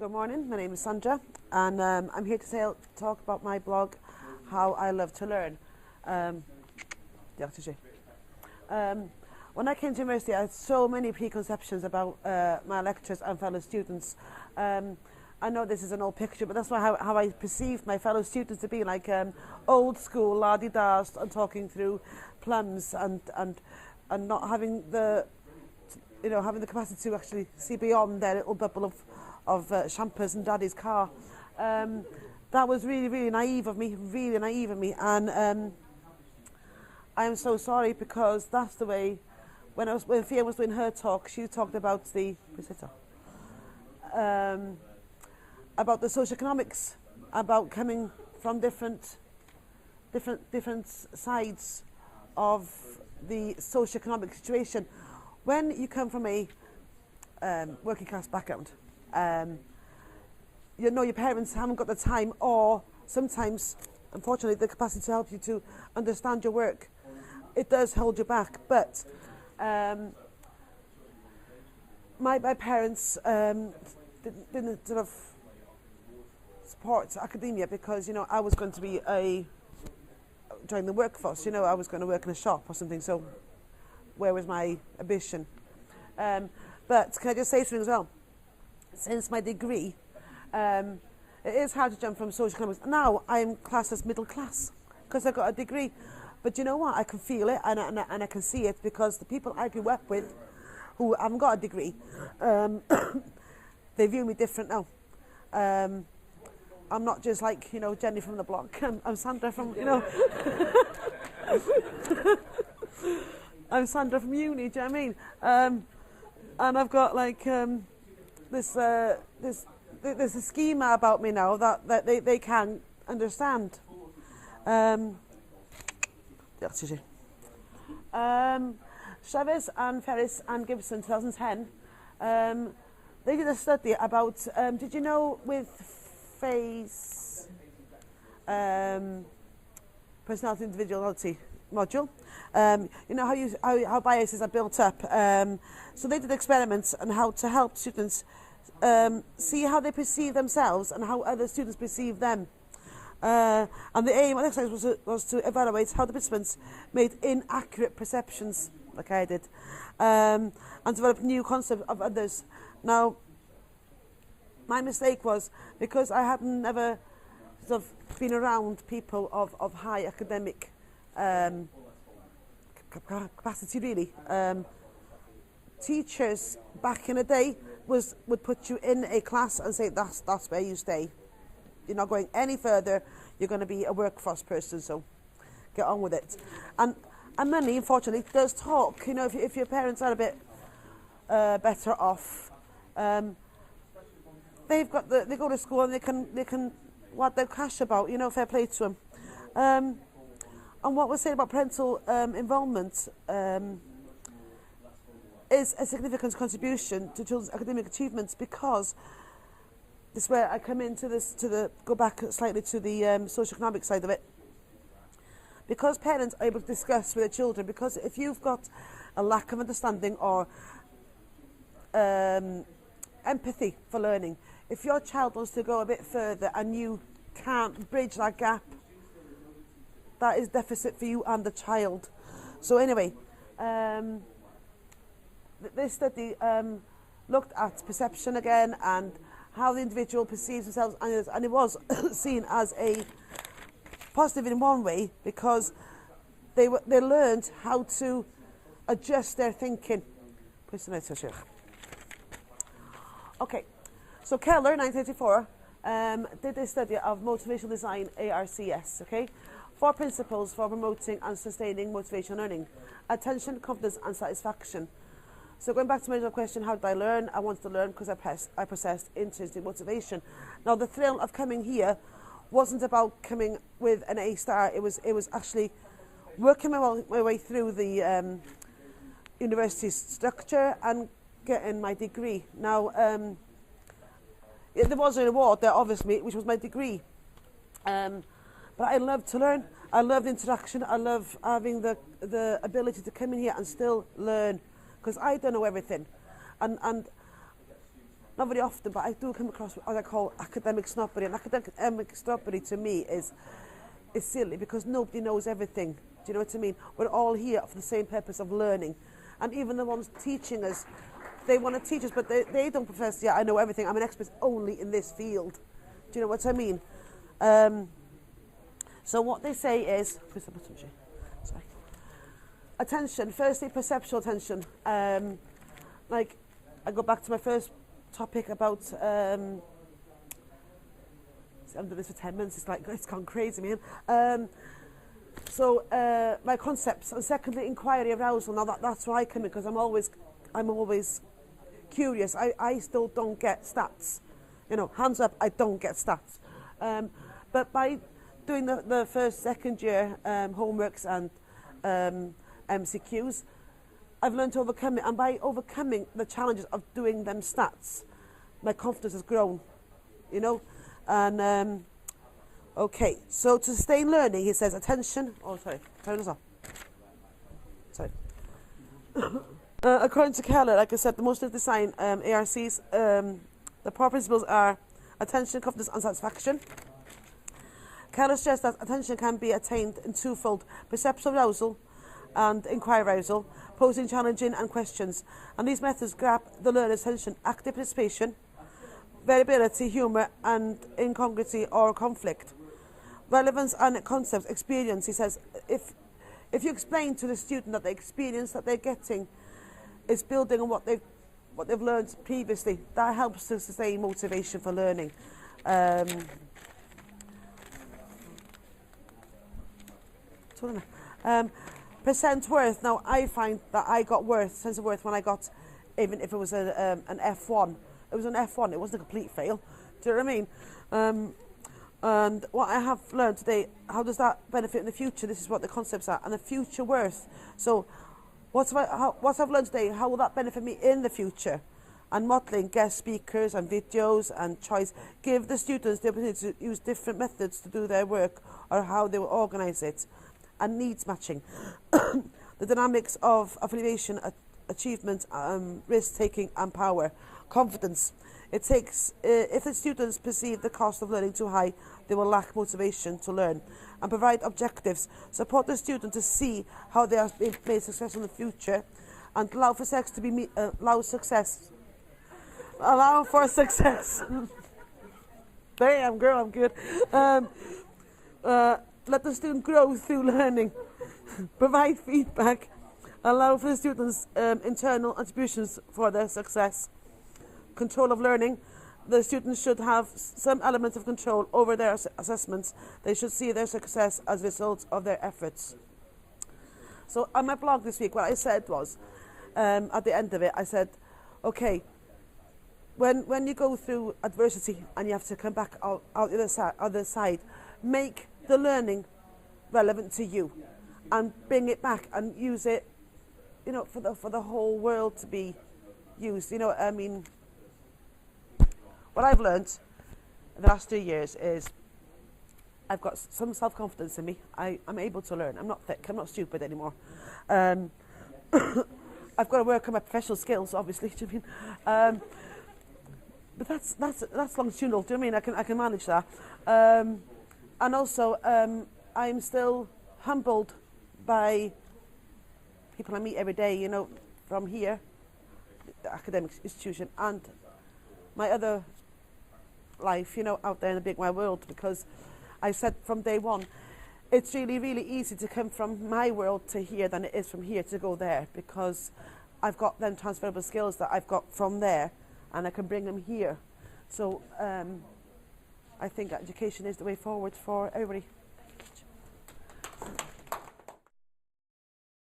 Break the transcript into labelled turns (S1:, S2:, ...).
S1: Good morning, my name is Sandra, and I'm here to talk about my blog, How I Love to Learn. When I came to university, I had so many preconceptions about my lecturers and fellow students. I know this is an old picture, but that's how I perceived my fellow students to be, like old school, la-di-das, and talking through plums and not having the capacity to actually see beyond their little bubble of champers and daddy's car. That was really naive of me, and I am so sorry, because that's the way. When Fiona was doing her talk, she talked about about the socioeconomics, about coming from different sides of the socioeconomic situation. When you come from a working class background, your parents haven't got the time, or sometimes, unfortunately, the capacity to help you to understand your work. It does hold you back, but my parents didn't sort of support academia, because I was going to be join the workforce. I was going to work in a shop or something. So where was my ambition? But can I just say something as well? Since my degree, it is hard to jump from social economics. Now I'm classed as middle class because I got a degree. But you know what? I can feel it and I can see it, because the people I grew up with who haven't got a degree, they view me different now. I'm not just like, Jenny from the block. I'm Sandra from, I'm Sandra from uni, do you know what I mean? And I've got like this there's a schema about me now that they can understand. Chavez and Ferris and Gibson, 2010, they did a study about, did you know with phase personality individuality module, how biases are built up. So they did experiments on how to help students see how they perceive themselves and how other students perceive them. And the aim of the exercise was to evaluate how the participants made inaccurate perceptions, like I did, and develop new concepts of others. Now, my mistake was because I had never sort of been around people of high academic capacity, really. Teachers back in the day would put you in a class and say that's where you stay. You're not going any further. You're going to be a workforce person, so get on with it. And money, unfortunately, does talk. If your parents are a bit better off, they go to school and they can what their cash about. Fair play to them. And what we're saying about parental involvement is a significant contribution to children's academic achievements, because this is where I come into this, go back slightly to the socioeconomic side of it. Because parents are able to discuss with their children, because if you've got a lack of understanding or empathy for learning, if your child wants to go a bit further and you can't bridge that gap, that is deficit for you and the child. So anyway, this study looked at perception again and how the individual perceives themselves, and it was seen as a positive in one way, because they learned how to adjust their thinking. Okay, so Keller, 1984, did a study of motivational design, ARCS, okay? 4 principles for promoting and sustaining motivational learning: attention, confidence, and satisfaction. So going back to my original question, how did I learn? I wanted to learn because I possessed intrinsic motivation. Now, the thrill of coming here wasn't about coming with an A star. It was actually working my way through the university structure and getting my degree. Now, there was an award there, obviously, which was my degree. But I love to learn. I love the interaction. I love having the ability to come in here and still learn, because I don't know everything. And not not very often, but I do come across what I call academic snobbery. And academic snobbery to me is silly, because nobody knows everything. Do you know what I mean? We're all here for the same purpose of learning. And even the ones teaching us, they want to teach us, but they don't profess, yeah, I know everything. I'm an expert only in this field. Do you know what I mean? So what they say is, where's the button, sorry. Attention, firstly, perceptual attention. Like, I go back to my first topic about, I'm doing this for 10 minutes, it's gone crazy, man. So my concepts, and secondly, inquiry, arousal. Now that's where I come in, because I'm always curious. I still don't get stats. You know, hands up, I don't get stats. But by doing the first, second year homeworks and MCQs, I've learned to overcome it. And by overcoming the challenges of doing them stats, my confidence has grown, you know. And okay, so to sustain learning, he says attention. Oh, sorry, turn this off. Sorry. According to Keller, like I said, the most of design ARCs, the proper principles are attention, confidence, and satisfaction. Keller stressed that attention can be attained in twofold: perceptual arousal and inquiry arousal, posing challenging and questions. And these methods grab the learner's attention: active participation, variability, humour, and incongruity or conflict. Relevance and concepts, experience. He says, if you explain to the student that the experience that they're getting is building on what they've learned previously, that helps to sustain motivation for learning. Percent worth. Now, I find that I got sense of worth when I got, even if it was an F1. It was an F1. It wasn't a complete fail. Do you know what I mean? And what I have learned today, how does that benefit in the future? This is what the concepts are, and the future worth. So, what I've learned today, how will that benefit me in the future? And modelling, guest speakers and videos and choice give the students the opportunity to use different methods to do their work, or how they will organise it. And needs matching. The dynamics of affiliation, achievement, risk-taking and power. Confidence. It takes, if the students perceive the cost of learning too high, they will lack motivation to learn. And provide objectives. Support the student to see how they are made successful in the future, and allow for success to be allow for success. Damn, girl, I'm good. Let the student grow through learning. Provide feedback. Allow for the students' internal contributions for their success. Control of learning. The students should have some element of control over their assessments. They should see their success as a result of their efforts. So on my blog this week, what I said was, at the end of it, I said, okay, when you go through adversity and you have to come back out the other side, make the learning relevant to you, and bring it back and use it, you know, for the whole world to be used. You know, I mean, what I've learned in the last 2 years is I've got some self-confidence in me. I'm able to learn. I'm not thick. I'm not stupid anymore. I've got to work on my professional skills, obviously. Do you mean? But that's longitudinal. Do you know what I mean? I can manage that. And also, I'm still humbled by people I meet every day, you know, from here, the academic institution, and my other life, you know, out there in the big wide world, because I said from day one, it's really, really easy to come from my world to here than it is from here to go there, because I've got them transferable skills that I've got from there, and I can bring them here. So I think education is the way forward for everybody.